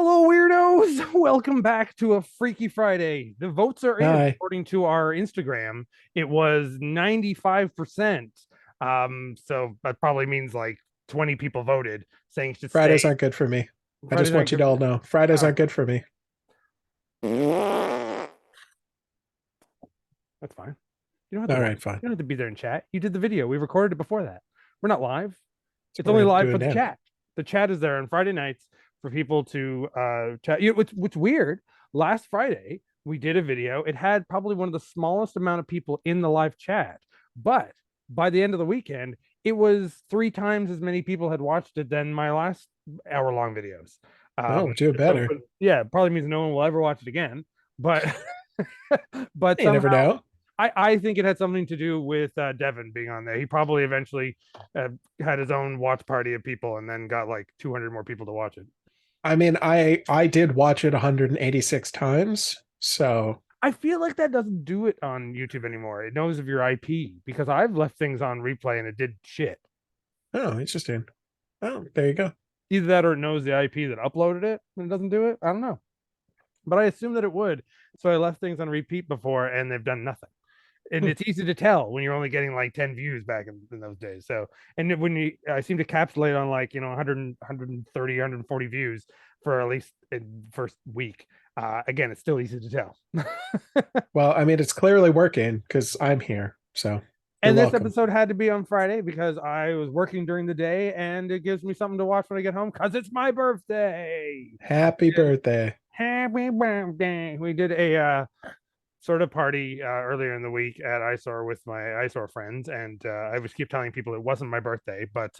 Hello, weirdos. Welcome back to a Freaky Friday. The votes are in. Hi. According to our Instagram, it was 95%. So that probably means like 20 people voted saying it should stay. Fridays aren't good for me. I Fridays just aren't want you good to for all know Fridays you. aren't good for me. That's fine. You don't have to All watch. right, fine. You don't have to be there and chat. You did the video. We recorded it before that. We're not live. That's It's what we're only gonna live do for it the now. chat. The chat is there on Friday nights for people to chat. What's weird, last Friday we did a video. It had probably one of the smallest amount of people in the live chat, but by the end of the weekend, it was 3 times as many people had watched it than my last hour-long videos. Oh, we'll do it So better. yeah, it probably means no one will ever watch it again. But but You never somehow know. I think it had something to do with Devin being on there. He probably eventually had his own watch party of people and then got like 200 more people to watch it. I mean, I did watch it 186 times, so I feel like that doesn't do it on YouTube anymore. It knows of your IP because I've left things on replay and it did shit. oh, interesting. Oh, there you go. Either that or it knows the IP that uploaded it and it doesn't do it. I don't know. But I assume that it would. So I left things on repeat before and they've done nothing. And Hmm. it's easy to tell when you're only getting like 10 views back in those days. So, and when you, I seem to capsulate on like, 100, 130, 140 views for at least in first week. Again, it's still easy to tell. Well, I mean, it's clearly working because I'm here, so you're And this welcome. episode had to be on Friday because I was working during the day and it gives me something to watch when I get home because it's my birthday. Happy birthday. Happy birthday. We did a sort of party earlier in the week at ISOR with my ISOR friends, and I was keep telling people it wasn't my birthday, but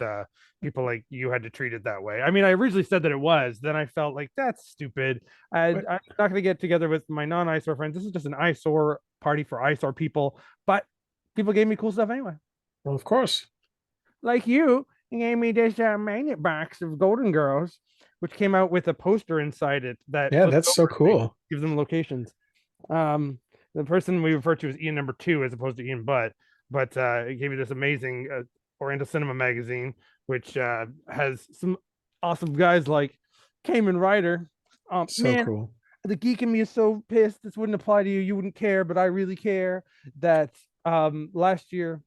people like you had to treat it that way. I mean, I originally said that it was, then I felt like that's stupid. I'm What? not going to get together with my non-ISOR friends. This is just an ISOR party for ISOR people, but people gave me cool stuff anyway. Well, of course. Like you gave me this magnet box of Golden Girls, which came out with a poster inside it that Yeah, flips that's so over and cool. gives them locations. Um, the person we refer to as Ian number two as opposed to Ian Butt, but it gave you this amazing Oriental Cinema magazine, which has some awesome guys like Kamen Rider. So Man, cool. the geek in me is so pissed. This wouldn't apply to you. You wouldn't care, but I really care. That last year,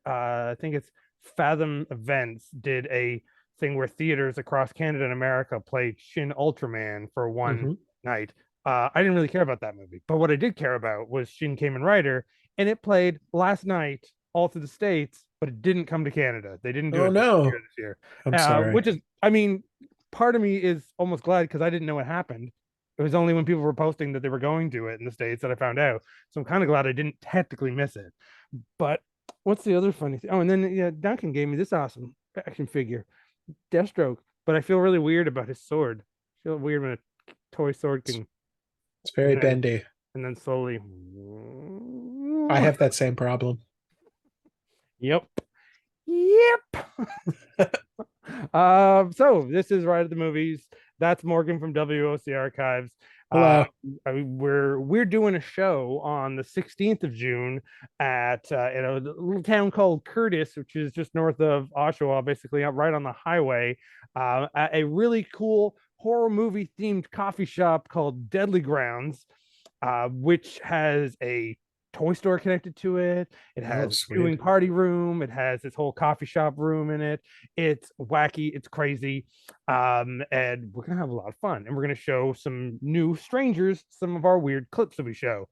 I think it's Fathom Events did a thing where theaters across Canada and America played Shin Ultraman for one Hmm. night. I didn't really care about that movie, but what I did care about was Shin Kamen Rider, and it played last night all through the States, but it didn't come to Canada. They didn't do Oh it no. this year, I'm sorry. which is, I mean, part of me is almost glad because I didn't know what happened. It was only when people were posting that they were going to it in the States that I found out. So I'm kind of glad I didn't technically miss it. But what's the other funny thing? Oh, and then yeah, Duncan gave me this awesome action figure, Deathstroke. But I feel really weird about his sword. I feel weird when a toy sword It's, can, it's very bendy. and then slowly. I have that same problem. Yep. Yep. So this is Right at the Movies. That's Morgan from WOC Archives. Uh, Hello. we're doing a show on the 16th of June at in a little town called Curtis, which is just north of Oshawa, basically right on the highway, at a really cool horror movie themed coffee shop called Deadly Grounds, which has a toy store connected to it. It Oh, has a sweet. viewing party room. It has this whole coffee shop room in it. It's wacky. It's crazy. And we're gonna have a lot of fun. And we're gonna show some new strangers some of our weird clips that we show.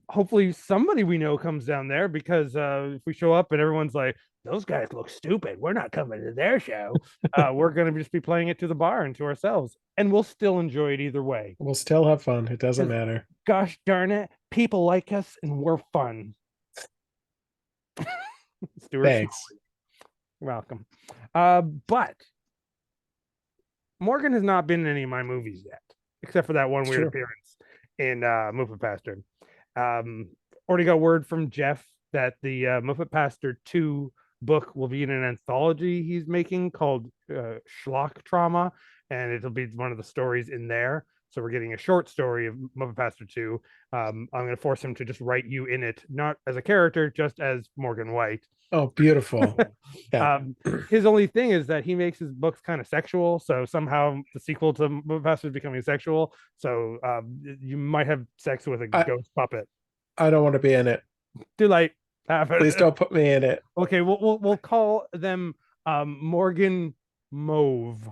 Hopefully somebody we know comes down there because if we show up and everyone's like, those guys look stupid, we're not coming to their show. We're gonna just be playing it to the bar and to ourselves, and we'll still enjoy it either way. We'll still have fun. It doesn't Because matter. gosh darn it, people like us and we're fun. Stuart Thanks. Smalley, welcome. But Morgan has not been in any of my movies yet, except for that one It's weird true. appearance in Muppet Pastor. Um, Already got word from Jeff that the Muppet Pastor 2 book will be in an anthology he's making called Schlock Trauma, and it'll be one of the stories in there. So we're getting a short story of Muppet Pastor 2. I'm going to force him to just write you in it, not as a character, just as Morgan White. Oh, beautiful. Yeah. His only thing is that he makes his books kind of sexual. So somehow the sequel to Muppet Pastor is becoming sexual. So you might have sex with a ghost puppet. I don't want to be in it. Too late. Please don't put me in it. Okay, we'll call them Morgan Mauve.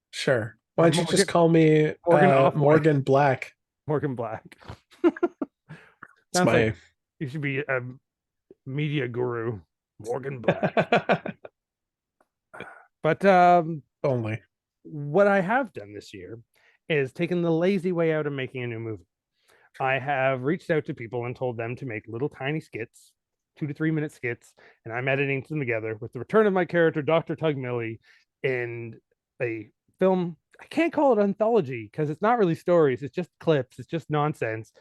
Sure. Why don't you just call me Morgan Black? Morgan Black. Sounds like you should be a media guru, Morgan Black. But only what I have done this year is taken the lazy way out of making a new movie. I have reached out to people and told them to make little tiny skits, 2 to 3 minute skits, and I'm editing them together with the return of my character, Dr. Tug Millie, in a film. I can't call it anthology because it's not really stories. It's just clips. It's just nonsense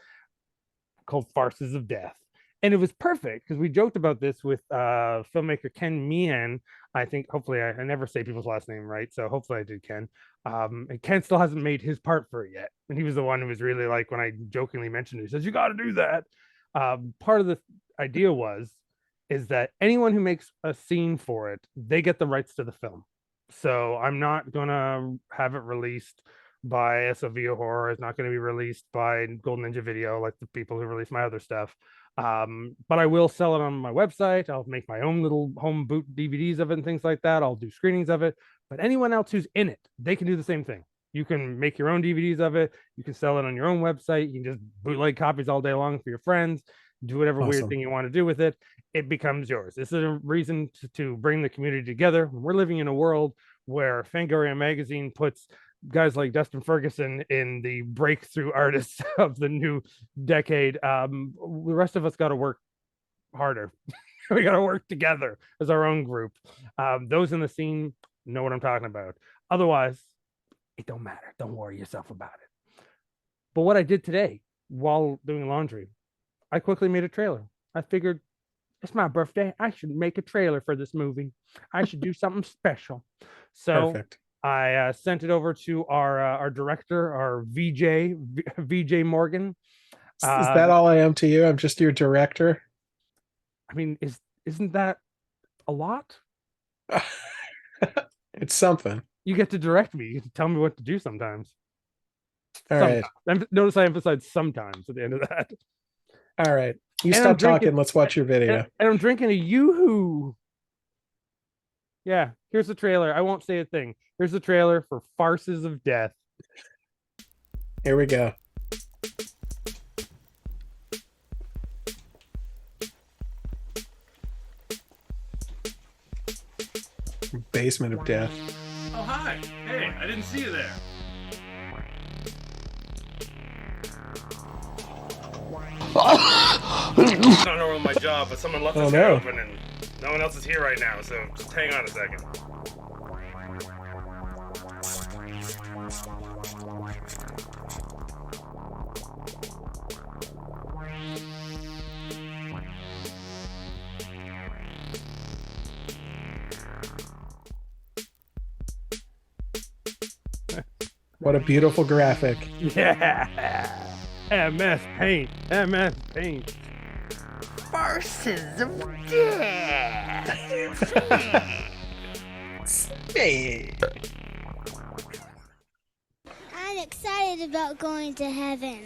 called Farces of Death. And it was perfect because we joked about this with filmmaker Ken Meehan. I think hopefully I never say people's last name right. So hopefully I did Ken. And Ken still hasn't made his part for it yet. And he was the one who was really like, when I jokingly mentioned it, he says, you got to do that. Part of the idea is that anyone who makes a scene for it, they get the rights to the film. So I'm not going to have it released by SOV Horror. It's not going to be released by Golden Ninja Video like the people who release my other stuff. But I will sell it on my website. I'll make my own little home boot DVDs of it and things like that. I'll do screenings of it. But anyone else who's in it, they can do the same thing. You can make your own DVDs of it. You can sell it on your own website. You can just bootleg copies all day long for your friends. Do whatever weird thing you want to do with it. It becomes yours. This is a reason to bring the community together. We're living in a world where Fangoria magazine puts guys like Dustin Ferguson in the breakthrough artists of the new decade. The rest of us got to work harder. We got to work together as our own group. Those in the scene know what I'm talking about. Otherwise, it don't matter. Don't worry yourself about it. But what I did today while doing laundry, I quickly made a trailer. I figured it's my birthday. I should make a trailer for this movie. I should do something special. So perfect. I sent it over to our director, our VJ Morgan. Is that all I am to you? I'm just your director. I mean, isn't that a lot? It's something. You get to direct me. You get to tell me what to do sometimes. All right. Notice I emphasize sometimes at the end of that. All right. You stop talking. Let's watch your video. And I'm drinking a Yoo-hoo. Yeah, here's the trailer. I won't say a thing. Here's the trailer for Farces of Death. Here we go. Basement of Death. Oh, hi. Hey, I didn't see you there. I don't know my job, but someone left this door open and no one else is here right now, so just hang on a second. What a beautiful graphic. Yeah. MS Paint. MS Paint. Farces of Death. I'm excited about going to heaven.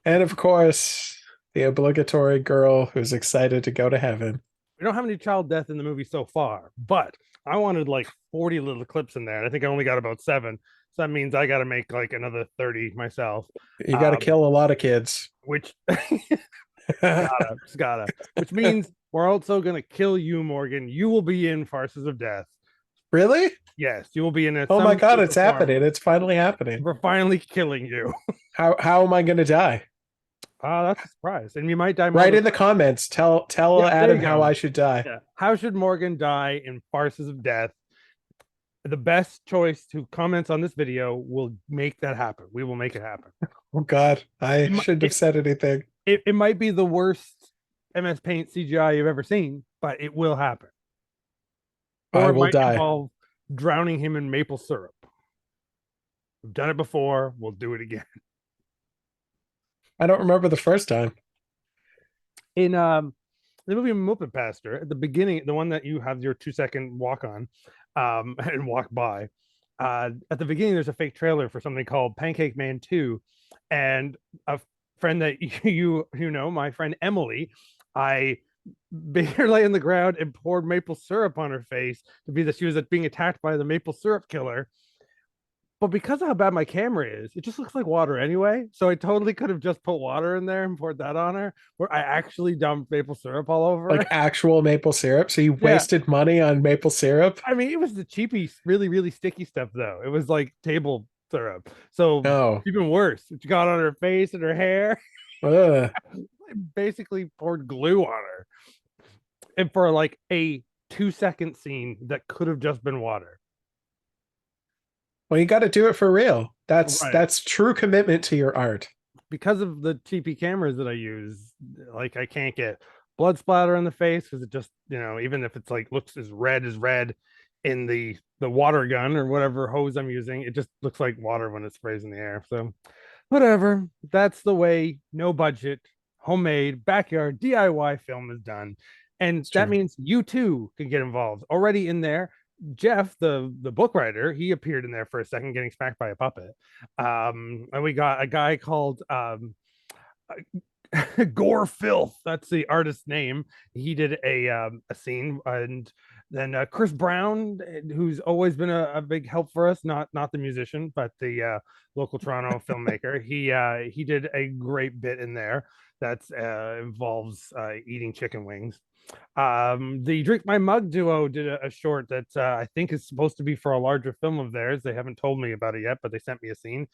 And of course, the obligatory girl who's excited to go to heaven. We don't have any child death in the movie so far, but I wanted like 40 little clips in there, and I think I only got about 7. So that means I got to make like another 30 myself. You got to kill a lot of kids. Which gotta. Which means we're also gonna kill you, Morgan. You will be in Farces of Death. Really? Yes, you will be in it. Oh my God, it's happening! It's finally happening. We're finally killing you. How am I going to die? That's a surprise, and you might die. Right in the comments. Tell Adam how I should die. Yeah. How should Morgan die in Farces of Death? The best choice who comments on this video will make that happen. We will make it happen. Oh God, I shouldn't have said anything. It might be the worst MS Paint CGI you've ever seen, but it will happen. Or I will die. Involve drowning him in maple syrup. We've done it before. We'll do it again. I don't remember the first time. In the movie Muppet Pastor, at the beginning, the one that you have your 2-second walk on, and walk by, at the beginning, there's a fake trailer for something called Pancake Man 2, and a friend that my friend Emily, I made her lay on the ground and poured maple syrup on her face to be that she was being attacked by the maple syrup killer. But because of how bad my camera is, it just looks like water anyway. So I totally could have just put water in there and poured that on her, where I actually dumped maple syrup all over Like her. actual maple syrup. So you Yeah. wasted money on maple syrup? I mean, it was the cheapy, really, really sticky stuff, though. It was like table syrup. So Oh. even worse, it got on her face and her hair. Ugh. I basically poured glue on her. And for like a 2-second scene that could have just been water. Well, you got to do it for real. Right. That's true commitment to your art. Because of the cheapy cameras that I use, like I can't get blood splatter on the face because it just, even if it's like looks as red in the water gun or whatever hose I'm using, it just looks like water when it sprays in the air. So whatever. That's the way no budget, homemade, backyard DIY film is done. And that means you too can get involved. Already in there, Jeff, the book writer, he appeared in there for a second getting smacked by a puppet. And we got a guy called Gore Filth. That's the artist's name. He did a scene. And then Chris Brown, who's always been a big help for us, not the musician, but the local Toronto filmmaker. He did a great bit in there that involves eating chicken wings. The Drink My Mug duo did a short that I think is supposed to be for a larger film of theirs. They haven't told me about it yet, but they sent me a scene.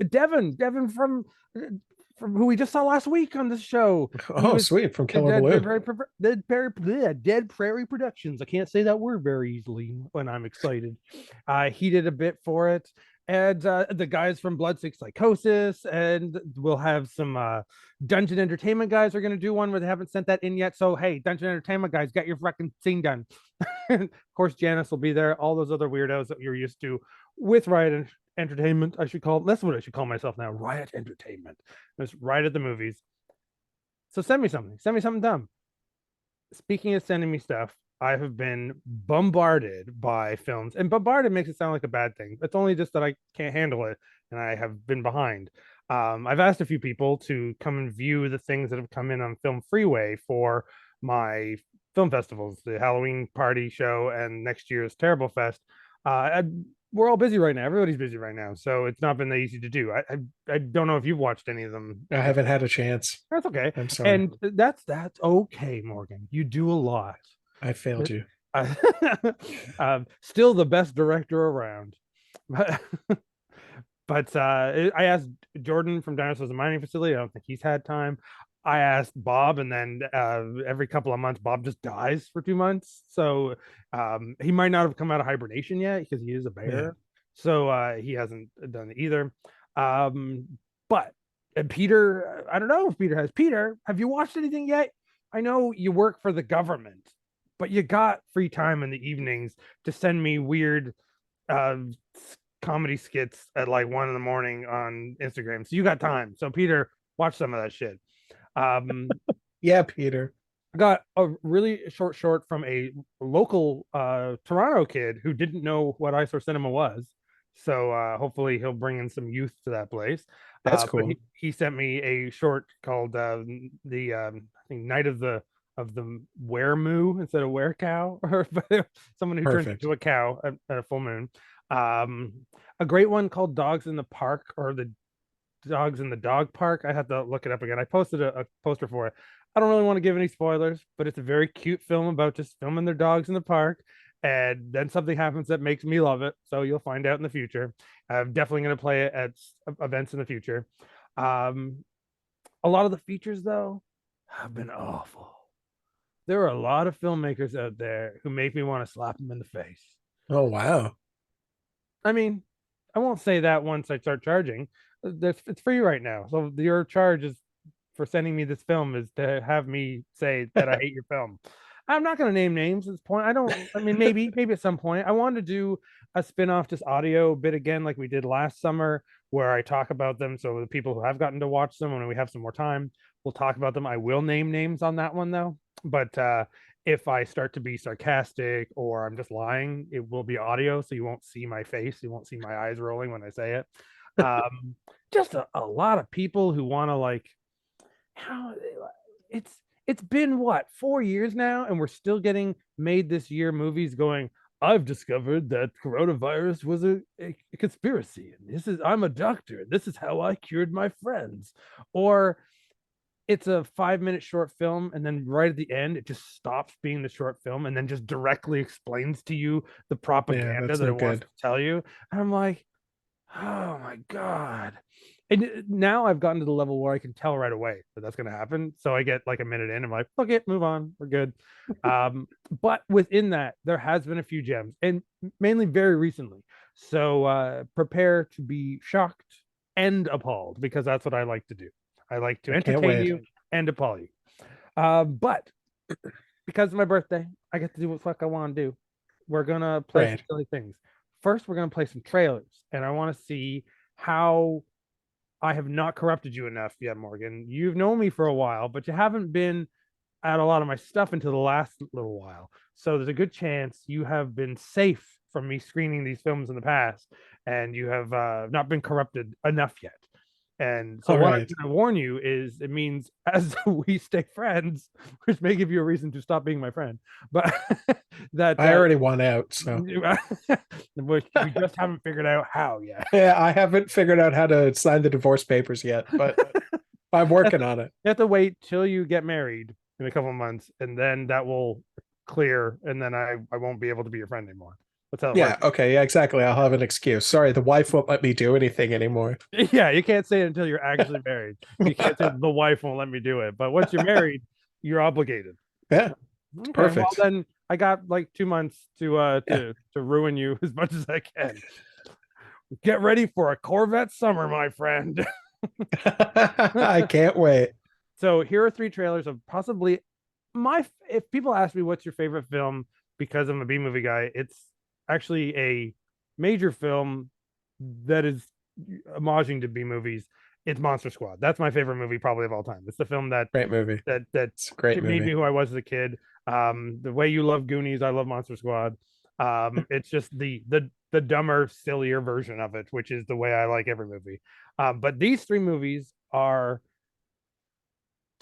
Devin from who we just saw last week on this show. Oh, sweet. From Killer Balloon. Dead Prairie Productions. I can't say that word very easily when I'm excited. He did a bit for it. And the guys from Bloodsick Psychosis, and we'll have some Dungeon Entertainment guys are going to do one where they haven't sent that in yet. So, hey, Dungeon Entertainment guys, get your fucking scene done. Of course, Janice will be there. All those other weirdos that you're used to with Riot Entertainment. That's what I should call myself now. Riot Entertainment. It's Riot at the movies. So send me something. Send me something dumb. Speaking of sending me stuff, I have been bombarded by films, and bombarded makes it sound like a bad thing. It's only just that I can't handle it, and I have been behind. I've asked a few people to come and view the things that have come in on Film Freeway for my film festivals, the Halloween party show and next year's Terrible Fest. We're all busy right now. Everybody's busy right now, so it's not been that easy to do. I don't know if you've watched any of them. I haven't had a chance. That's okay. I'm sorry. And that's okay, Morgan. You do a lot. I failed you. Still the best director around. But I asked Jordan from Dinosaurs and Mining Facility. I don't think he's had time. I asked Bob, and then every couple of months, Bob just dies for 2 months. So he might not have come out of hibernation yet because he is a bear. Yeah. So he hasn't done it either. But Peter, I don't know if Peter has. Peter, have you watched anything yet? I know you work for the government, but you got free time in the evenings to send me weird comedy skits at like 1 a.m. on Instagram. So you got time. So Peter, watch some of that shit. Yeah, Peter. I got a really short from a local Toronto kid who didn't know what Eyesore Cinema was. So hopefully he'll bring in some youth to that place. That's cool. But he sent me a short called the I think Night of the Weremoo instead of Werecow, or someone who turns into a cow at a full moon. A great one called Dogs in the Park, or the Dogs in the Dog Park. I have to look it up again. I posted a poster for it. I don't really want to give any spoilers, but it's a very cute film about just filming their dogs in the park, and then something happens that makes me love it. So you'll find out in the future. I'm definitely going to play it at events in the future. A lot of the features, though, have been awful. There are a lot of filmmakers out there who make me want to slap them in the face. Oh, wow. I mean, I won't say that once I start charging. It's free right now. So your charge is for sending me this film is to have me say that I hate your film. I'm not going to name names at this point. I mean, maybe at some point. I wanted to do a spin-off, just audio bit again, like we did last summer, where I talk about them. So the people who have gotten to watch them, when we have some more time, we'll talk about them. I will name names on that one though. But if I start to be sarcastic or I'm just lying, it will be audio. So you won't see my face. You won't see my eyes rolling when I say it. Just a lot of people who want to like, how it's been what, 4 years now, and we're still getting made this year movies going, I've discovered that coronavirus was a conspiracy, and I'm a doctor, and this is how I cured my friends. Or it's a 5-minute short film, and then right at the end it just stops being the short film and then just directly explains to you the propaganda that it wants to tell you. And I'm like, oh my God. And now I've gotten to the level where I can tell right away that that's going to happen. So I get like a minute in, I'm like, okay, move on, we're good. But within that, there has been a few gems, and mainly very recently. So prepare to be shocked and appalled, because that's what I like to do. I like to entertain you and appall you. But because of my birthday, I get to do what the fuck I want to do. We're going to play some silly things. First, we're going to play some trailers, and I want to see how I have not corrupted you enough yet, Morgan. You've known me for a while, but you haven't been at a lot of my stuff until the last little while. So there's a good chance you have been safe from me screening these films in the past, and you have not been corrupted enough yet. And so what I'm going to warn you is, it means as we stay friends, which may give you a reason to stop being my friend, but that I already won out, so we just haven't figured out how yet. Yeah, I haven't figured out how to sign the divorce papers yet, but I'm working on it. You have to wait till you get married in a couple of months, and then that will clear, and then I won't be able to be your friend anymore. That's how it works. Okay, yeah, exactly. I'll have an excuse. Sorry, the wife won't let me do anything anymore. Yeah, you can't say it until you're actually married. You can't say the wife won't let me do it. But once you're married, you're obligated. Yeah. Okay, Perfect. Well, then I got like 2 months to ruin you as much as I can. Get ready for a Corvette summer, my friend. I can't wait. So here are 3 trailers of possibly if people ask me what's your favorite film, because I'm a B movie guy, it's actually a major film that is homaging to B movies. It's Monster Squad. That's my favorite movie probably of all time. It's the film that great movie. That's great made me who I was as a kid. The way you love Goonies, I love Monster Squad. It's just the dumber, sillier version of it, which is the way I like every movie. But these 3 movies are,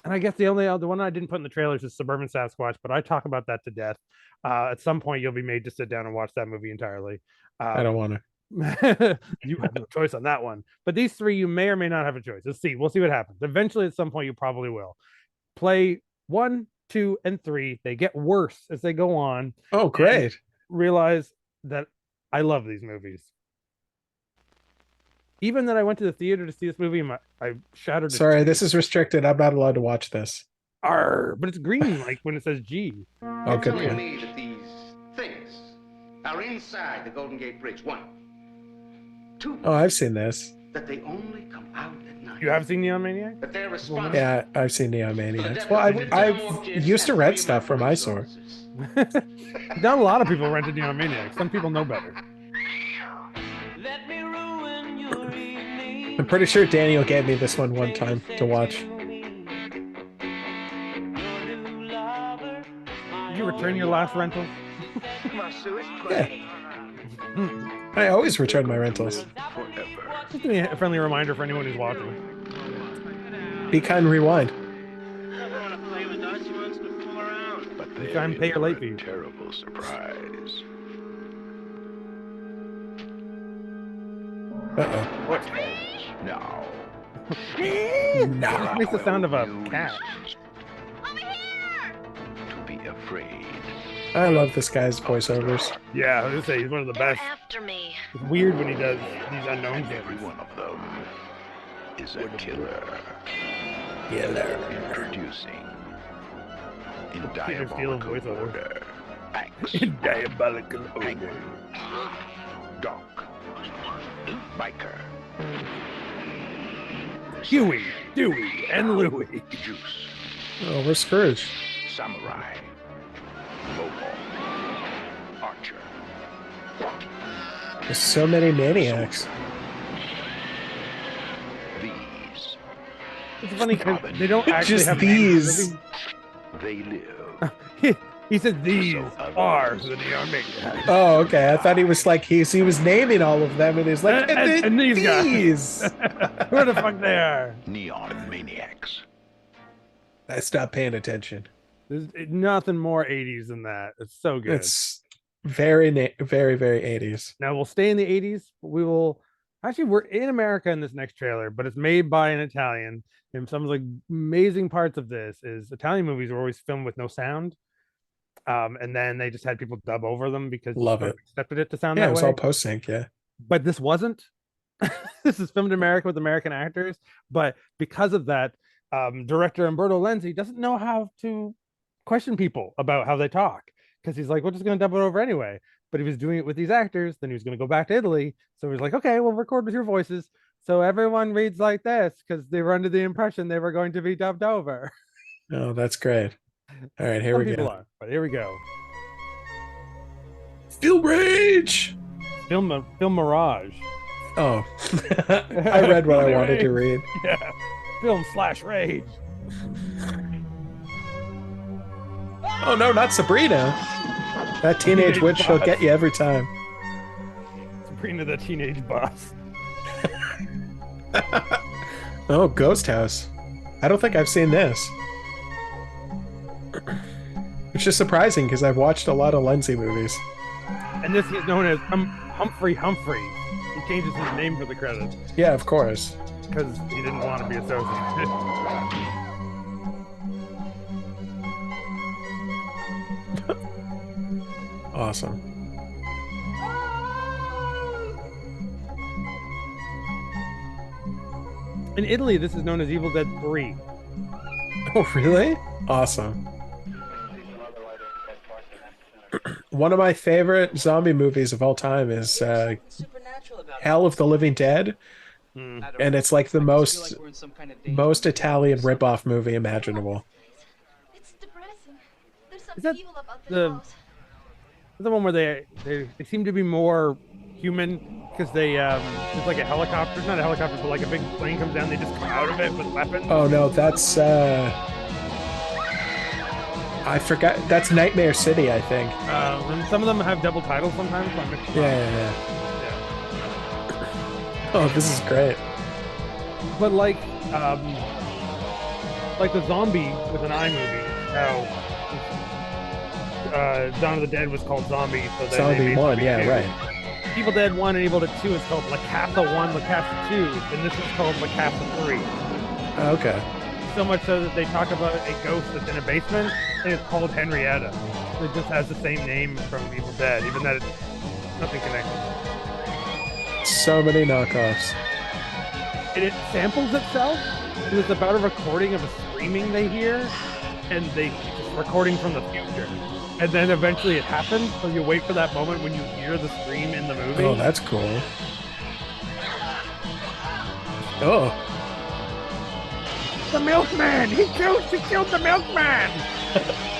and I guess the one I didn't put in the trailers is Suburban Sasquatch, but I talk about that to death. At some point, you'll be made to sit down and watch that movie entirely. I don't want to. You have no choice on that one. But these 3, you may or may not have a choice. Let's see. We'll see what happens. Eventually, at some point, you probably will. Play 1, 2, and 3. They get worse as they go on. Oh, great. Realize that I love these movies. Even that I went to the theater to see this movie, I shattered. Sorry, this is restricted. I'm not allowed to watch this. But it's green, like when it says G. Oh, good Telling point. me that these things are inside the Golden Gate Bridge. 1, 2. Oh, I've seen this. That they only come out at night. You have seen Neon Maniac? That they're responsible. Yeah, I've seen Neon Maniacs. Well, I used to rent stuff from Eyesore. Not a lot of people rented Neon Maniac. Some people know better. I'm pretty sure Daniel gave me this one time to watch. Did you return your last rental? Yeah. I always return my rentals. Just a friendly reminder for anyone who's watching. Be kind, rewind. You try and pay your late fee. Terrible surprise. Uh-oh. What now? It makes the sound of a cat. To be afraid. I love this guy's voiceovers. Yeah, I was gonna say he's one of the best. After me. It's weird when he does these unknown Every things. one of them is a killer. Killer. Introducing in Peter Steele diabolical voiceover. order. Axe, Diabolical Penguin, Doc, Biker, Huey, Dewey, and Louie. Juice, Oh, we're Scrooge. Samurai, Mobile. Archer. There's so many maniacs. These. It's funny because they don't actually Just have these. names. They live. He said these So are others. the neon maniacs. Oh, okay. I thought he was like he was naming all of them, and he's like, And these guys. these. Who the fuck they are? Neon maniacs. I stopped paying attention. There's nothing more 80s than that. It's so good. It's very, very, very 80s. Now we'll stay in the 80s, but we will actually we're in America in this next trailer, but it's made by an Italian. And some of the amazing parts of this is Italian movies are always filmed with no sound. And then they just had people dub over them because Love sort it. of accepted it to sound Yeah, that it was way. all post sync. Yeah. But this wasn't. This is filmed in America with American actors, but because of that, director Umberto Lenzi doesn't know how to question people about how they talk because he's like, we're just going to dub it over anyway. But he was doing it with these actors, then he was going to go back to Italy. So he's like, okay, we'll record with your voices. So everyone reads like this because they were under the impression they were going to be dubbed over. Oh, that's great. All right, here Some we people go. are, but here we go. Feel rage. Film Mirage. Oh, I read what I wanted to read. Yeah. Film / Rage. Oh no, not Sabrina. That teenage witch, she'll get you every time. Sabrina the Teenage Boss. Oh, Ghost House. I don't think I've seen this. Which is surprising because I've watched a lot of Lenzi movies. And this is known as Humphrey Humphrey. He changes his name for the credits Yeah, of course. because he didn't want to be associated. Awesome. In Italy, this is known as Evil Dead 3. Oh, really? Awesome. One of my favorite zombie movies of all time is Hell of the Living Dead, and it's like the most Italian ripoff movie imaginable. It's depressing. There's Is something that evil about the- the house. The one where they seem to be more human because they it's like a helicopter, not a helicopter, but like a big plane comes down, they just come out of it with weapons. Oh no, that's I forgot. That's Nightmare City, I think. And some of them have double titles sometimes. So I mix them up. Yeah. Oh, this is great. But like the zombie with an eye movie, how Dawn of the Dead was called Zombie, so that Zombie 1, yeah, right. Evil Dead 1 and Evil Dead 2 is called La Casa 1, La Casa 2, and this is called La Casa 3. Okay. So much so that they talk about a ghost that's in a basement, and it's called Henrietta. It just has the same name from Evil Dead, even though it's nothing connected. So many knockoffs. And it samples itself. It was about a recording of a screaming they hear, and they just recording from the future. And then eventually it happens, so you wait for that moment when you hear the scream in the movie. Oh, that's cool. Oh. The milkman! He killed the milkman!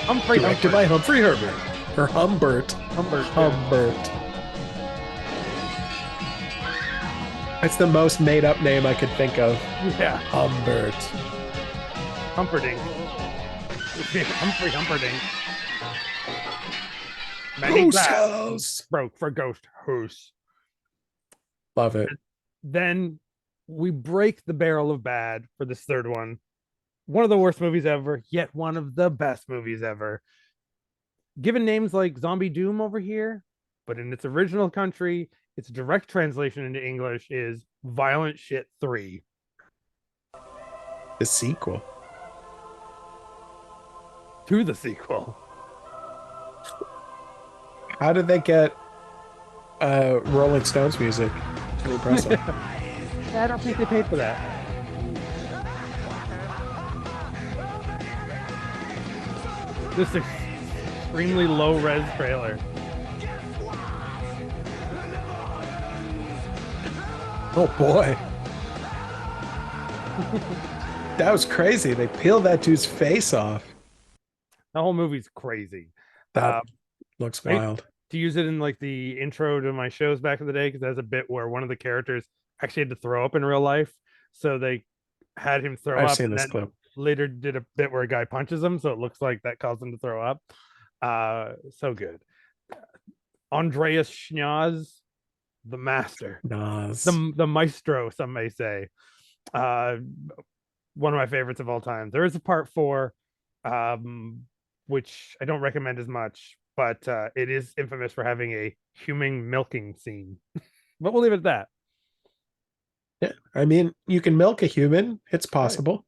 Humphrey Directed by Humphrey Herbert. Or Humbert. Humbert. Humbert. That's the most made up name I could think of. Yeah, Humbert. Humperdinck. Humphrey Humperdinck. Many Ghost glass House. broke for Ghost House. Love it. Then we break the barrel of bad for this third one. One of the worst movies ever, yet one of the best movies ever. Given names like Zombie Doom over here, but in its original country, its direct translation into English is Violent Shit 3. The sequel. To the sequel. How did they get Rolling Stones music? Pretty impressive. Yeah, I don't think they paid for that. This is extremely low-res trailer. Oh boy. That was crazy. They peeled that dude's face off. The whole movie's crazy. That looks I used wild. to use it in like the intro to my shows back in the day because there's a bit where one of the characters actually had to throw up in real life, so they had him throw I've up, seen and this then clip. later did a bit where a guy punches him, so it looks like that caused him to throw up. So good. Andreas Schneaz, the master, Nas. the maestro, some may say. Uh, One of my favorites of all time. There is a part four, um, which I don't recommend as much, but it is infamous for having a human milking scene. But we'll leave it at that. Yeah, I mean, you can milk a human. It's Right. possible.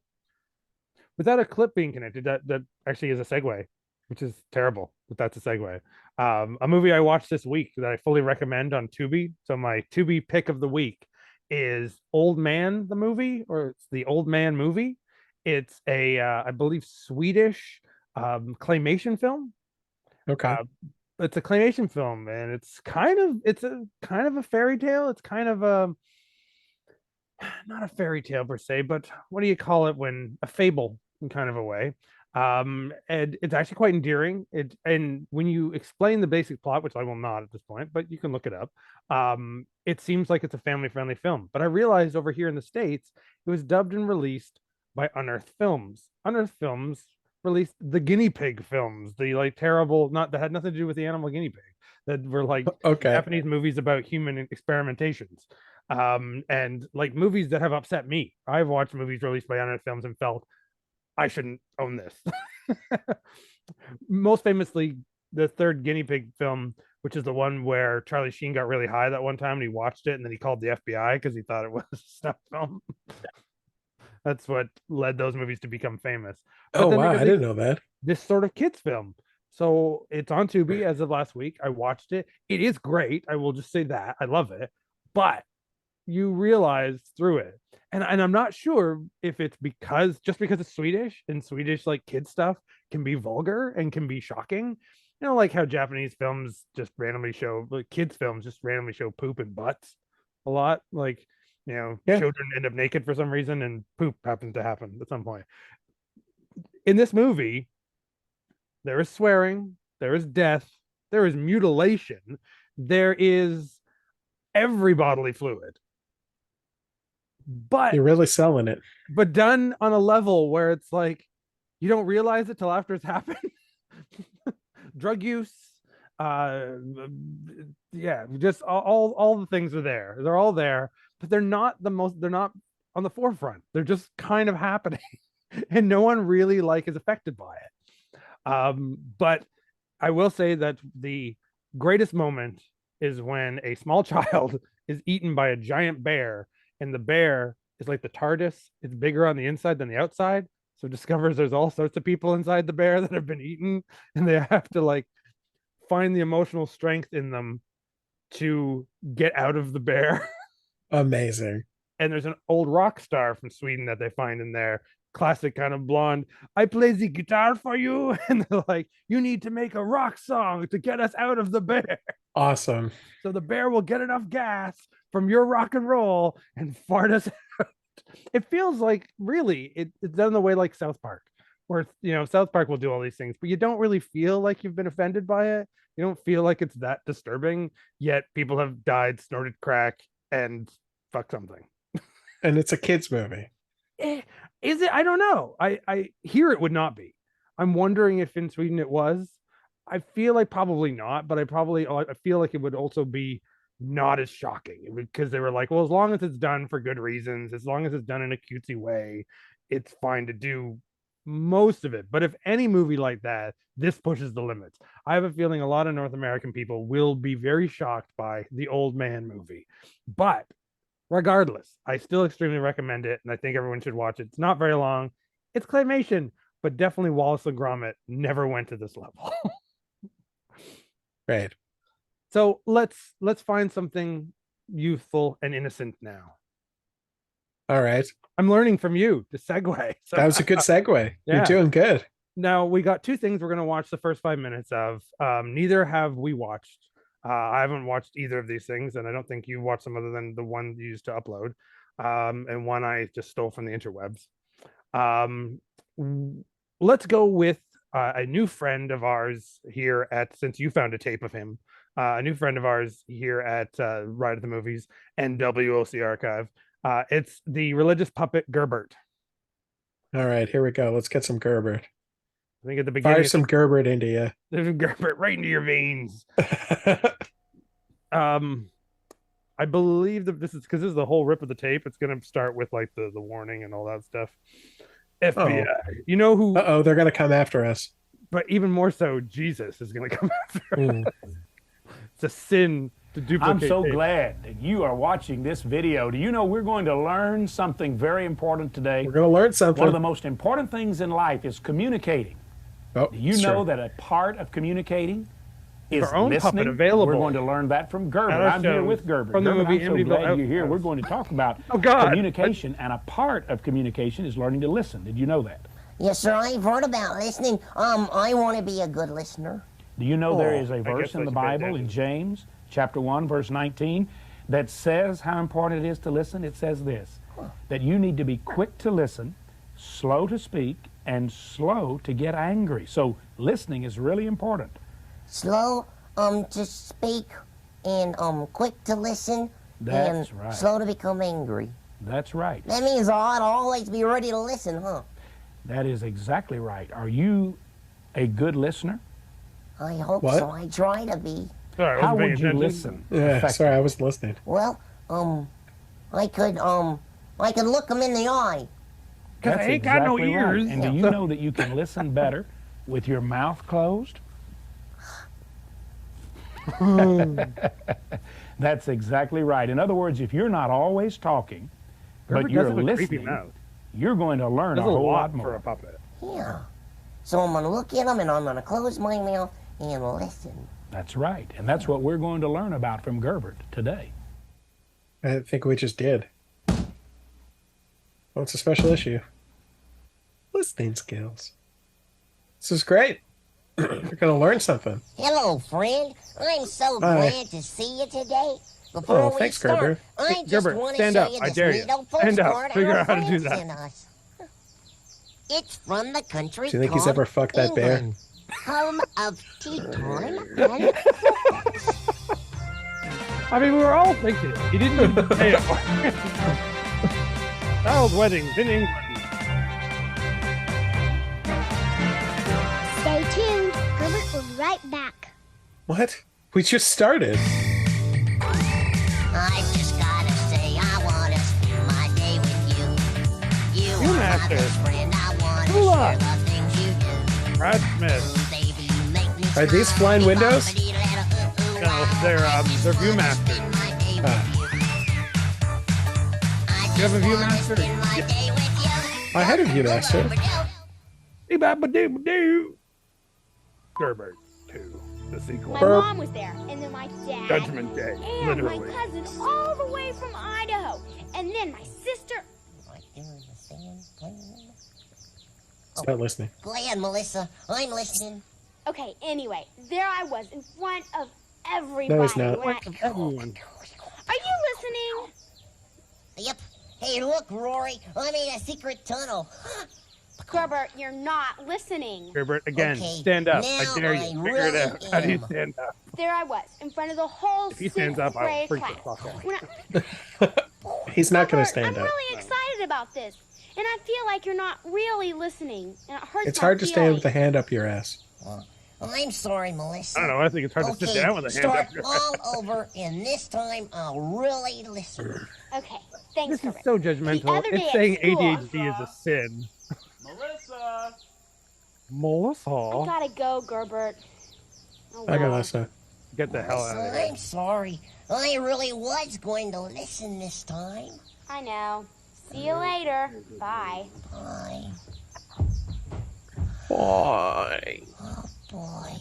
Without a clip being connected, that actually is a segue, which is terrible, but that's a segue. A movie I watched this week that I fully recommend on Tubi. So my Tubi pick of the week is Old Man, the movie, or it's the Old Man movie. It's a, I believe, Swedish claymation film. Okay. It's a claymation film, and it's a kind of a fairy tale. It's kind of a not a fairy tale per se, but what do you call it when a fable in kind of a way. And it's actually quite endearing. And when you explain the basic plot, which I will not at this point, but you can look it up, it seems like it's a family friendly film. But I realized over here in the States, it was dubbed and released by Unearthed Films. Unearthed Films released the guinea pig films, the like terrible, not that had nothing to do with the animal guinea pig, that were like Okay. Japanese movies about human experimentations. And like movies that have upset me. I've watched movies released by Unearthed Films and felt I shouldn't own this. Most famously, the third guinea pig film, which is the one where Charlie Sheen got really high that one time and he watched it and then he called the FBI because he thought it was a snuff film. That's what led those movies to become famous. But Oh, then they wow. I released didn't know that. this sort of kids film. So it's on Tubi as of last week. I watched it. It is great. I will just say that. I love it. But you realize through it, and I'm not sure if it's because it's Swedish, and Swedish like kid stuff can be vulgar and can be shocking, like how Japanese films just randomly show, like kids films just randomly show poop and butts a lot, like Yeah. children end up naked for some reason and poop happens to happen at some point. In this movie there is swearing, there is death, there is mutilation, there is every bodily fluid, but You're really selling it. done on a level where it's like you don't realize it till after it's happened. Drug use, yeah, just all the things are there. They're all there, but they're not on the forefront. They're just kind of happening, and no one really like is affected by it. But I will say that the greatest moment is when a small child is eaten by a giant bear, and the bear is like the TARDIS. It's bigger on the inside than the outside. So discovers there's all sorts of people inside the bear that have been eaten, and they have to like find the emotional strength in them to get out of the bear. Amazing. And there's an old rock star from Sweden that they find in there, classic kind of blonde. I play the guitar for you, and they're like, you need to make a rock song to get us out of the bear. Awesome. So the bear will get enough gas from your rock and roll and fart us out. It feels like really it's done the way like South Park, where South Park will do all these things, but you don't really feel like you've been offended by it. You don't feel like it's that disturbing, yet people have died, snorted crack, and fuck something. And it's a kids movie. Is it? I don't know. I hear it would not be. I'm wondering if in Sweden it was. I feel like probably not, but I feel like it would also be not as shocking because they were like, well, as long as it's done for good reasons, as long as it's done in a cutesy way, it's fine to do most of it. But if any movie like that, this pushes the limits. I have a feeling a lot of North American people will be very shocked by the Old Man movie. But regardless, I still extremely recommend it, and I think everyone should watch it. It's not very long. It's claymation, but definitely Wallace and Gromit never went to this level. Right. So let's find something youthful and innocent now. All right. I'm learning from you to segue. So, That was a good segue. Yeah. You're doing good. now we got two things we're going to watch the first 5 minutes of. Neither have we watched. I haven't watched either of these things, and I don't think you watched them other than the one you used to upload, and one I just stole from the interwebs. Let's go with a new friend of ours here at, since you found a tape of him, a new friend of ours here at Riot at the Movies and WOC Archive. It's the religious puppet Gerbert. All right, here we go. Let's get some Gerbert. I think at the beginning, Fire some Gerbert into you. there's a Gerbert right into your veins. I believe that this is because this is the whole rip of the tape. It's going to start with like the warning and all that stuff. FBI, you know who? Uh-oh, they're going to come after us. But even more so, Jesus is going to come after us. It's a sin to duplicate. I'm so tape. glad that you are watching this video. Do you know we're going to learn something very important today? We're going to learn something. One of the most important things in life is communicating. Oh, Do you know that a part of communicating is Our own listening? puppet available. We're going to learn that from Gerber. At our I'm here show, with Gerber. from the Gerber, movie I'm so Amityville glad you're here. Outpost. We're going to talk about Oh, God. communication, and a part of communication is learning to listen. Did you know that? Yes, sir, I've heard about listening. I want to be a good listener. Do you know there is a guess verse I in the should pay Bible in attention. James chapter 1 verse 19 that says how important it is to listen? It says this, that you need to be quick to listen, slow to speak, and slow to get angry. So listening is really important. Slow to speak and quick to listen That's and right. slow to become angry. That's right. That means I ought to always be ready to listen, huh? That is exactly right. Are you a good listener? I hope What? so. I try to be. Sorry, I How wasn't paying would you attention. listen? Yeah, effectively? sorry, I was listening. Well, I could look them in the eye. Because I That's ain't got no exactly right. ears. And do you know that you can listen better with your mouth closed? That's exactly right. In other words, if you're not always talking, Gerber but you're does have a creepy listening, mouth. you're going to learn a That's a whole lot lot for more. a puppet. Yeah. So I'm gonna look at them and I'm gonna close my mouth and listen. That's right. And that's what we're going to learn about from Gerbert today. I think we just did. Oh, it's a special issue. Listening skills. This is great. You're going to learn something. Hello, friend. I'm so Hi. glad to see you today. Before we thanks, start, Gerber. I just Gerber, want to stand show up. you I this dare you. neat old Stand up. postcard Figure our out how to do friends that. sent us. It's from the country Do you think he's called ever fucked that bear? England, home of tea time and I mean, we were all thinking he didn't even say it. Child weddings in England. Stay tuned. Herbert will be right back. What? We just started. I just gotta say I wanna spend my day with you. You are my Master. best friend. I wanna Hula. share the things you do. Brad Smith. Baby, you make me Are these smile. flying windows? No, they're Viewmaster. You have a Viewmaster? I had a Viewmaster. Dee-ba-ba-doo-ba-doo. Gerbert 2, the sequel. My mom was there, and then my dad. Judgment Day, And literally. my cousin all the way from Idaho. And then my sister. Start listening. Go ahead, Melissa. I'm listening. Okay, anyway, there I was in front of everybody. No, he's not. when Everyone. Are you listening? Yep. Hey, look, Rory. I'm in a secret tunnel. Gerbert, you're not listening. Gerbert, again, Okay, stand up. now I dare you. I Figure it really out. How do you am. stand up? There I was in front of the whole If he stands up, I'll grade freak the class. fuck out. When He's not going Gerbert, to stand I'm up. really excited about this, and I feel like you're not really listening, and it hurts It's my hard to stand with a feelings. hand up your ass. I'm sorry, Melissa. I don't know. I think it's hard to sit down with a hand start up your all over, and this time I'll really listen. Okay, thanks, This is Gerbert. so The judgmental. other day It's at saying school- ADHD is a sin. Melissa! Melissa. I gotta go, Gerbert. Oh, I got well. Lisa. Get the hell out of here. I'm sorry. I really was going to listen this time. I know. See you later. Bye. Bye. Boy. Oh, boy.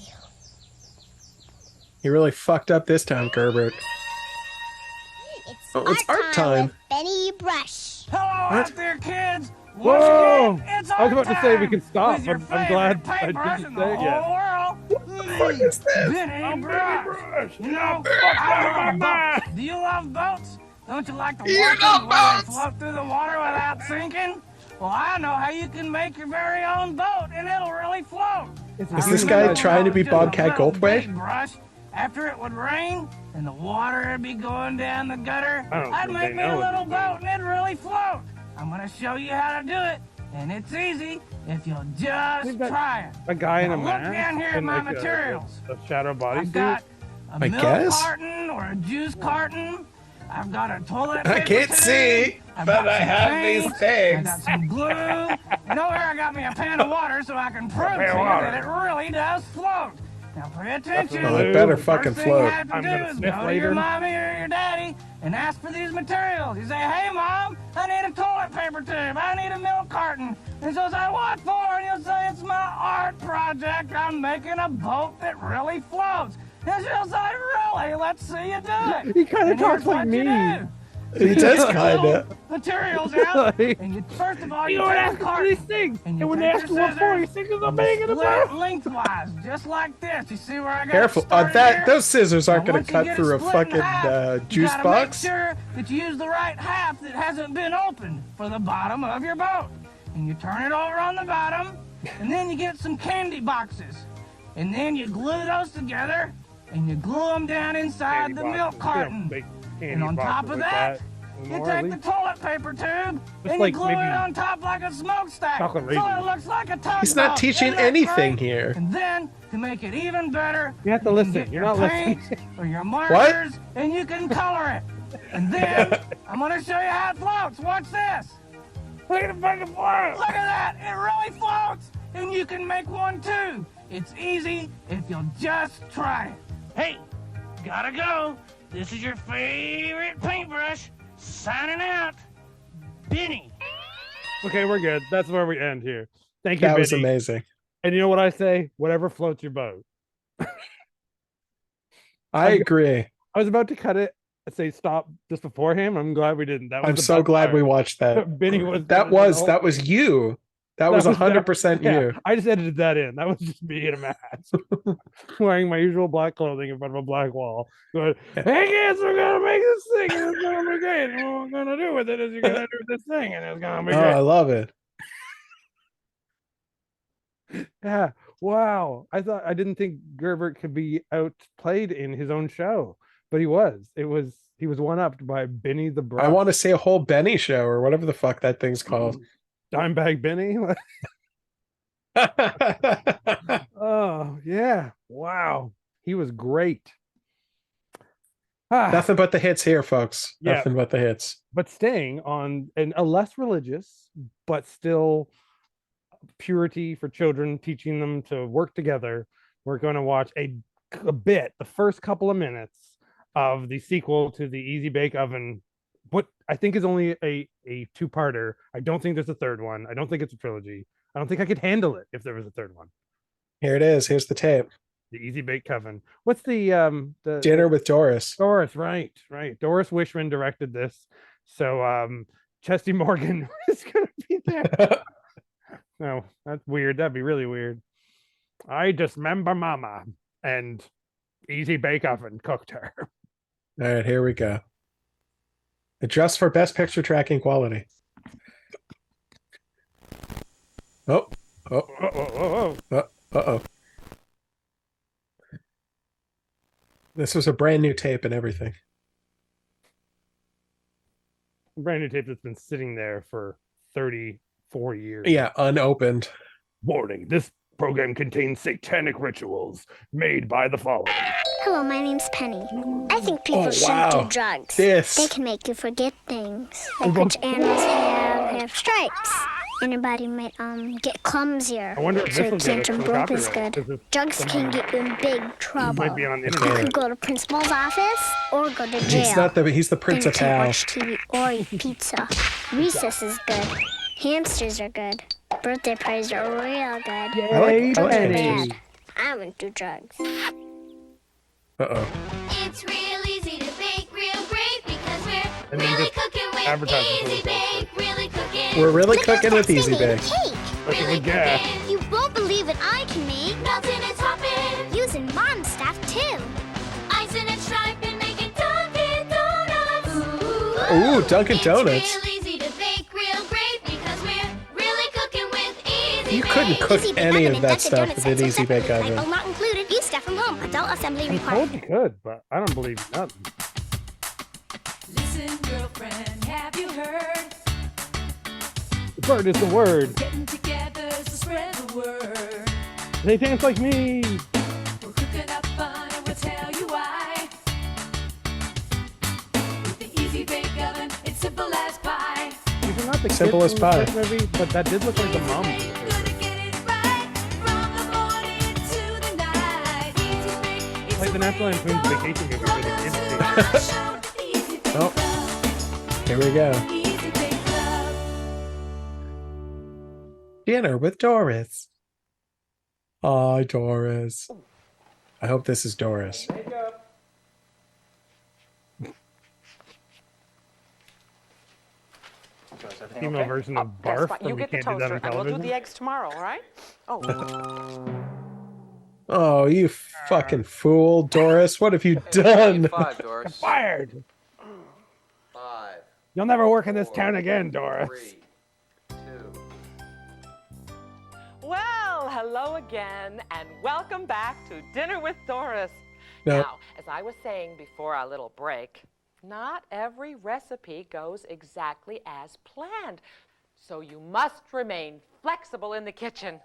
You really fucked up this time, Gerbert. It's, It's art time. with Benny Brush. Hello What? out there, kids! Whoa! Once again, it's I was about to say we our can stop. time with your I'm glad favorite I paintbrush didn't in say it the yet. whole world. What is this? Benny Brush. You know, I love boats. Do you love boats? Don't you like to watch them when they float through the water without sinking? Well, I know how you can make your very own boat, and it'll really float. Is this guy trying to be Bobcat Goldthwait? Brush. After it would rain and the water would be going down the gutter, I'd think make they me a know little it's boat and it'd really float. I'm gonna show you how to do it, and it's easy if you'll just try it. A guy in a Now, mask. look down here at and my like materials. A shadow I've bodysuit. got a I milk guess. carton or a juice carton. I've got a toilet I paper can't tube. see, I've but got I some have these paint. things. I got some glue. And over here I got me a pan of water so I can prove to you that it really does float. Now pay attention. Well, it better The fucking first thing you float. have to I'm do gonna is sniff go to later. your mommy or your daddy and ask for these materials. You say, hey mom, I need a toilet paper tube. I need a milk carton. And she'll say, what for? And you'll say, it's my art project. I'm making a boat that really floats. And she'll say, really? Let's see you do it. He kind of And talks here's like what me. you do. He does kinda. Materials out. And you, first of all, You you don't take ask the for these carton. things. And you And when they take ask you your what for, you scissors think it's a and big you in the split it boat. lengthwise, just like this. You see where I got Careful. it started That here? those scissors aren't Now, gonna once you cut get it through a split in fucking half, juice you gotta box. Make sure that you use the right half that hasn't been opened for the bottom of your boat. And you turn it over on the bottom, and then you get some candy boxes. And then you glue those together, and you glue them down inside the milk carton. And on top of that, you take the toilet paper tube and you like glue it maybe on top like a smokestack, so chocolate it raisins. looks like a tugboat. He's not teaching Isn't that anything great? here. And then, to make it even better, You have to can listen. get You're your not paint listening. or your markers, and you can color it. And then, I'm gonna show you how it floats. Watch this. Look at the fucking float. Look at that. It really floats. And you can make one too. It's easy if you'll just try it. Hey, gotta go. This is your favorite paintbrush. Signing out. Benny. Okay, we're good. That's where we end here. Thank you, That was Benny. amazing. And you know what I say? Whatever floats your boat. I agree. I was about to cut it, say stop just before him. I'm glad we didn't. That was I'm the so best glad part. we watched that. Benny was That was you. That was 100% yeah, you. I just edited that in. That was just me in a mask, wearing my usual black clothing in front of a black wall. Going, hey kids, we're gonna make this thing, and it's gonna be great. And what we're gonna do with it is you're gonna do this thing, and it's gonna be Oh, I great. love it. Yeah. Wow. I didn't think Gerbert could be outplayed in his own show, but he was. He was one upped by Benny the Brush. I want to see a whole Benny show or whatever the fuck that thing's called. Dimebag Benny. Oh yeah. Wow. He was great. Nothing but the hits here, folks. Yeah. Nothing but the hits. But staying on a less religious, but still purity for children, teaching them to work together. We're going to watch a bit, the first couple of minutes of the sequel to the Easy Bake Oven, what I think is only a two-parter. I don't think there's a third one. I don't think it's a trilogy. I don't think I could handle it if there was a third one. Here it is. Here's the tape. The Easy Bake Oven. What's the Dinner with Doris? Doris, right. Doris Wishman directed this. So Chesty Morgan is going to be there. No, that's weird. That'd be really weird. I dismember Mama and Easy Bake Oven cooked her. All right, here we go. Adjust for best picture tracking quality. Oh. Uh-oh. This was a brand new tape and everything. Brand new tape that's been sitting there for 34 years. Yeah, unopened. Warning, this program contains satanic rituals made by the following. Hello, my name's Penny. I think people shouldn't do drugs. They can make you forget things. Like which animals have stripes. And your body might get clumsier. I wonder if so this you will get can't us jump some rope as copyright, good. 'cause if Drugs can someone get you in big trouble. might be on the You internet. could go to principal's office or go to jail. He's the Prince of Then you Pal. can watch TV or eat pizza. Recess is good. Hamsters are good. Birthday parties are real good. I like Drugs are hamsters. bad. I wouldn't do drugs. Uh-oh. It's real easy to bake real great because we're And then really just cooking with advertising for Easy themselves. Bake. Really cooking. We're really Look how cooking with fast Easy they made Bake. a cake. Really Yeah. cooking. You won't believe what I can make. Melting and topping. Using mom stuff too. Icing and striping. Making Dunkin' Donuts. Ooh, Dunkin' Donuts. It's real easy to bake real great because we're You couldn't cook any of that stuff with an easy bake oven. Not included. Use stuff from home. Adult assembly I required. told you could, but I don't believe nothing. Listen, girlfriend, have you heard? The bird is the word. Getting together, so spread the word. They dance like me. We're cooking up fun and we'll tell you why. With the easy bake oven, it's simple as pie. These are not the Simple kids as from the pie. first movie, but that did look like the mom. Gonna get it right from the morning to the night. Easy bake, it's Like the National Lampoon's Vacation movie where the kids do. Oh, here we go. Easy bake love. Dinner with Doris. Hi, Doris. I hope this is Doris. Female version of Barf. Fine. From You get the Can't Do That toaster, on and we'll do Television. the eggs tomorrow, all right? Oh, Oh, you fucking fool, Doris. What have you done? 5, Doris. Fired. 5. You'll never work in this town again, Doris. 3, 2. well, hello again, and welcome back to Dinner with Doris. No. Now, as I was saying before our little break, not every recipe goes exactly as planned, so you must remain flexible in the kitchen.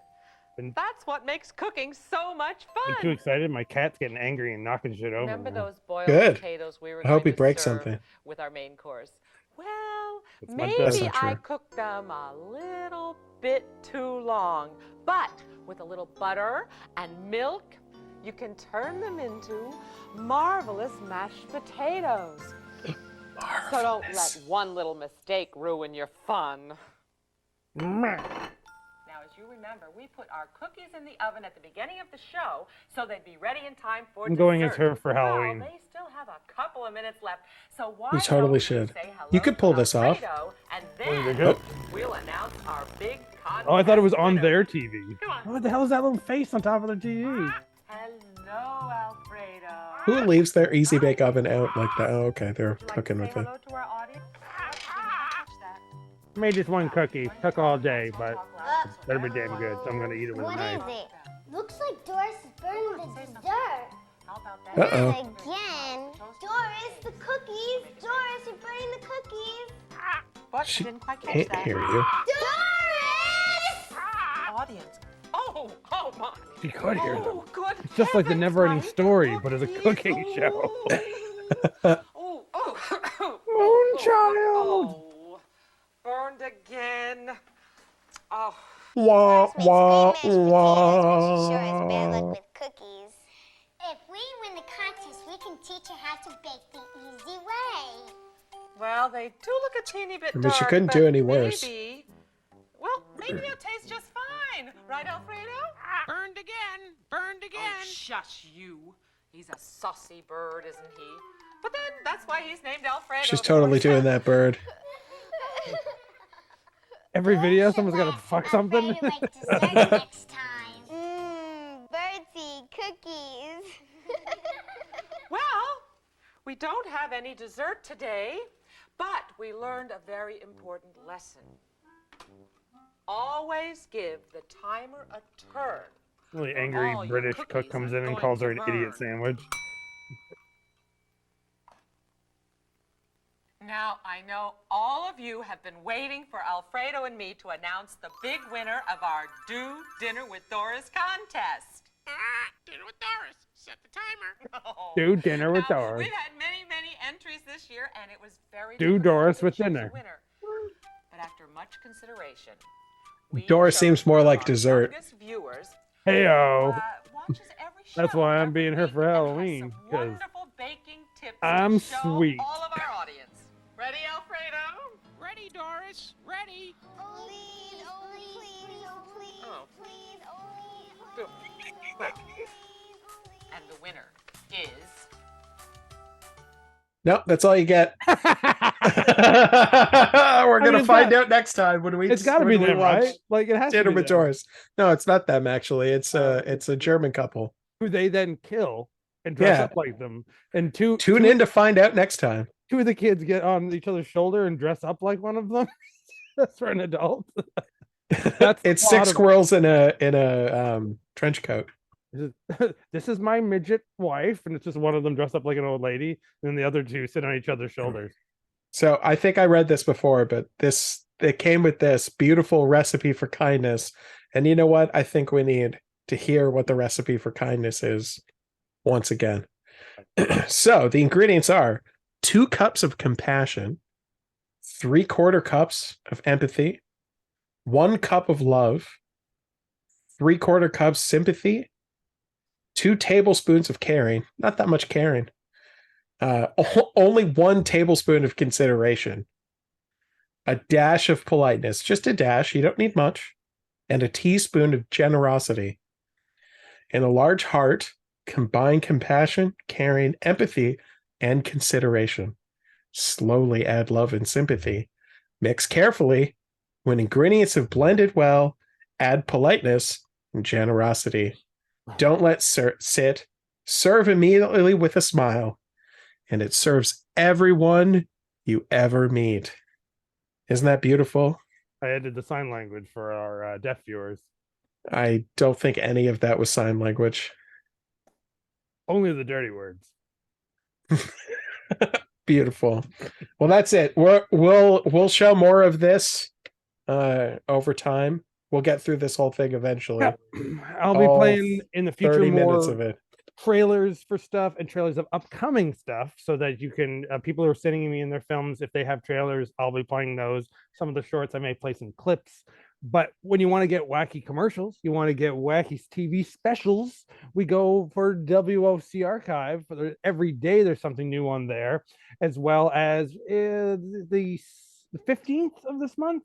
Been- That's what makes cooking so much I'm fun. too excited. My cat's getting angry and knocking shit over. Remember now. those boiled Good. potatoes we were I hope going he to breaks serve something. with our main course? Well, That's my best. maybe That's not I true. cooked them a little bit too long. But with a little butter and milk, you can turn them into marvelous mashed potatoes. So don't let one little mistake ruin your fun. Now, as you remember, we put our cookies in the oven at the beginning of the show so they'd be ready in time for I'm going as dessert. her for Halloween. Well, they still have a couple of minutes left, so why You totally don't we should. say hello You could pull to this off. Alfredo, and Oh, then good. we'll announce our big contest Oh, I thought it was on winner. their TV. Come on. What the hell is that little face on top of the TV? Hello, Alfredo. Who leaves their easy bake oven out like that? Oh, okay, they're Would you like cooking to with say it. hello to our audience? Touch that. Made just one cookie. Took all day, but it's better be damn good. So I'm gonna eat it with a What knife. is it? Looks like Doris is burning the dessert. How about that? Uh-oh. Again. Doris, the cookies. Doris, you're burning the cookies. What? She Didn't quite catch can't that. hear you. Doris! Audience. Oh my. You could hear them. Oh, good. It's just like the heavens, never-ending my story, but as a cooking cookies. show. Moonchild. Oh, burned again. Oh. Wah, Doris makes wah, great mashed potatoes, but she sure has wah. bad luck with cookies. If we win the contest, we can teach her how to bake the easy way. Well, they do look a teeny bit I mean, she dark, couldn't but do any worse. Maybe, well, maybe they'll taste just fine. Right, Alfredo? Burned again. Burned Oh, again. shush you. He's a saucy bird, isn't he? But then that's why he's named Alfredo. She's of totally course. doing that bird. Every video, someone's gotta fuck something. Alfredo like dessert next time. Birdseed cookies. Well, we don't have any dessert today, but we learned a very important lesson. Always give the timer a turn. Really angry all your British cook cookies comes are in and going calls her to an idiot burn. sandwich. Now, I know all of you have been waiting for Alfredo and me to announce the big winner of our Do Dinner with Doris contest. Dinner with Doris. Set the timer. Oh. Do dinner with Now, Doris. We've had many entries this year, and it was very Do difficult Doris to with choose a dinner. winner. But after much consideration, we Doris chose seems more one of like our dessert. youngest viewers Heyo. watches every That's show why I'm every being her week for and has Halloween, some 'cause wonderful baking tips I'm to show sweet. all of our audience. Ready, Alfredo? Ready, Doris. Ready. Please, oh please, oh please, Oh. please, oh Go. please. And the winner is... Nope, that's all you get. We're gonna it's find got- out next time when we. It's gotta when be we them, watch right? Like it has to Dinner be with them. Doris. No, it's not them actually. It's a German couple. Who they then kill and dress Yeah. up like them. And two Tune in to find out next time. two of the kids get on each other's shoulder and dress up like one of them. That's for an adult. That's It's six squirrels in a trench coat. This is my midget wife, and it's just one of them dressed up like an old lady, and then the other two sit on each other's shoulders. So I think I read this before, but it came with this beautiful recipe for kindness. And you know what? I think we need to hear what the recipe for kindness is once again. So the ingredients are 2 cups of compassion, 3/4 cups of empathy, 1 cup of love, 3/4 cups sympathy, 2 tablespoons of caring, not that much caring, only 1 tablespoon of consideration, a dash of politeness, just a dash, you don't need much, and a teaspoon of generosity. In a large heart, combine compassion, caring, empathy, and consideration. Slowly add love and sympathy. Mix carefully. When ingredients have blended well, add politeness and generosity. Don't let sit. Serve immediately with a smile. And it serves everyone you ever meet. Isn't that beautiful? I added the sign language for our deaf viewers. I don't think any of that was sign language. Only the dirty words. Beautiful. Well, that's it. We'll show more of this over time. We'll get through this whole thing eventually. I'll be playing in the future 30 more minutes of it. trailers for stuff and trailers of upcoming stuff, so that you can people are sending me in their films. If they have trailers, I'll be playing those. Some of the shorts, I may play some clips. But when you want to get wacky commercials, you want to get wacky TV specials, we go for WOC Archive. Every day there's something new on there, as well as the 15th of this month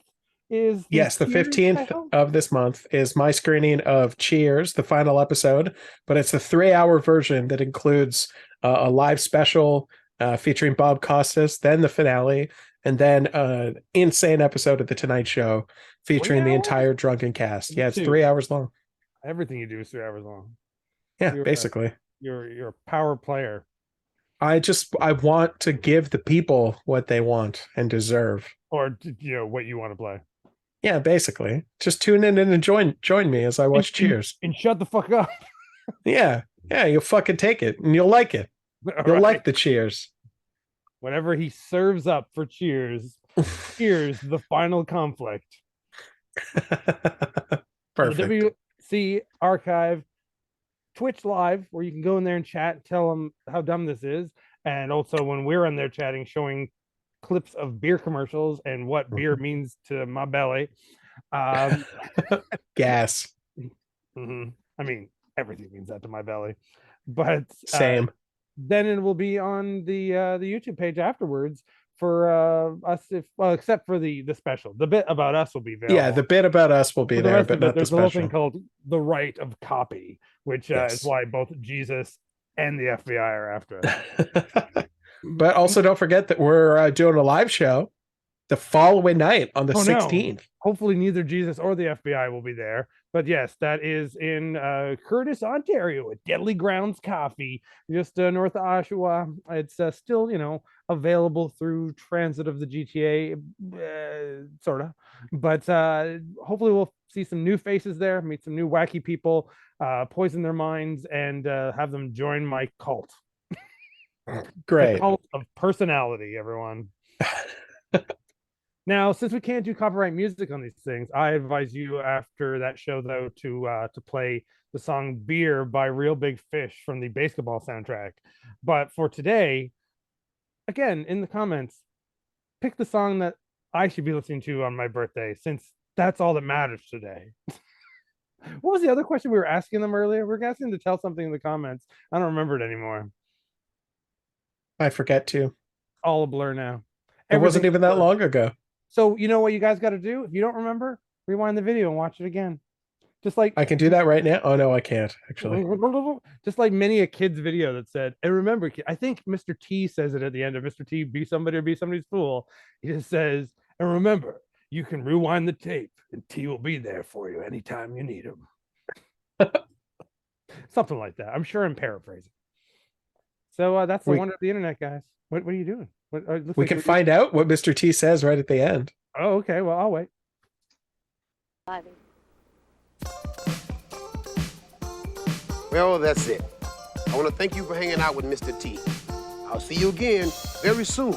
is the 15th of this month is my screening of Cheers, the final episode, but it's a 3-hour version that includes a live special featuring Bob Costas, then the finale, and then an insane episode of The Tonight Show featuring the entire drunken cast. Yeah, it's 3 hours long. Everything you do is 3 hours long. Yeah, basically. You're a power player. I want to give the people what they want and deserve. Or what you want to play. Yeah, basically. Just tune in and join me as I watch Cheers. And shut the fuck up. Yeah, you'll fucking take it and you'll like it. You'll like the Cheers. Whatever he serves up for Cheers, here's the final conflict. Perfect. The WC Archive Twitch Live, where you can go in there and chat, tell them how dumb this is. And also when we're on there chatting, showing clips of beer commercials and what beer means to my belly. Gas. Mm-hmm. I mean, everything means that to my belly. But same. Then it will be on the YouTube page afterwards for us, except for the special. The bit about us will be there. Yeah, the bit about us will be there, but not the there's a little special. thing called the right of copy, which is why both Jesus and the FBI are after it. But also don't forget that we're doing a live show the following night on the 16th. No. Hopefully neither Jesus or the FBI will be there. But yes, that is in Curtis, Ontario at Deadly Grounds Coffee, just north of Oshawa. It's still, available through transit of the GTA, sort of. But hopefully we'll see some new faces there, meet some new wacky people, poison their minds, and have them join my cult. Great. The cult of personality, everyone. Now, since we can't do copyright music on these things, I advise you after that show, though, to play the song Beer by Real Big Fish from the basketball soundtrack. But for today, again, in the comments, pick the song that I should be listening to on my birthday, since that's all that matters today. What was the other question we were asking them earlier? We were asking them to tell something in the comments. I don't remember it anymore. I forget to. All a blur now. It wasn't even that long ago. So you know what you guys got to do? If you don't remember, rewind the video and watch it again. Just like I can do that right now. Oh no, I can't actually. Just like many a kid's video that said, and remember, I think Mr. T says it at the end of Mr. T, be somebody or be somebody's fool. He just says, and remember, you can rewind the tape and T will be there for you anytime you need him. Something like that. I'm sure I'm paraphrasing. So that's the wonder of the internet, guys. What are you doing? We can find out what Mr. T says right at the end. Oh, okay. Well, I'll wait. Well, that's it. I want to thank you for hanging out with Mr. T. I'll see you again very soon.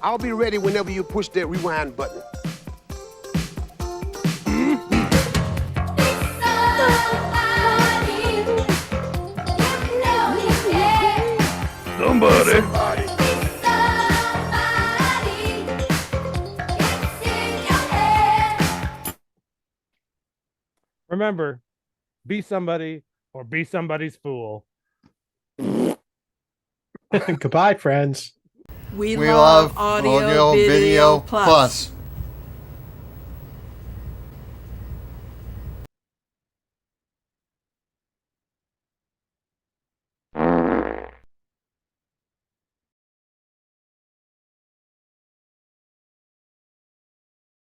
I'll be ready whenever you push that rewind button. Somebody. Remember, be somebody or be somebody's fool. Goodbye, friends. We love Audio Video Plus.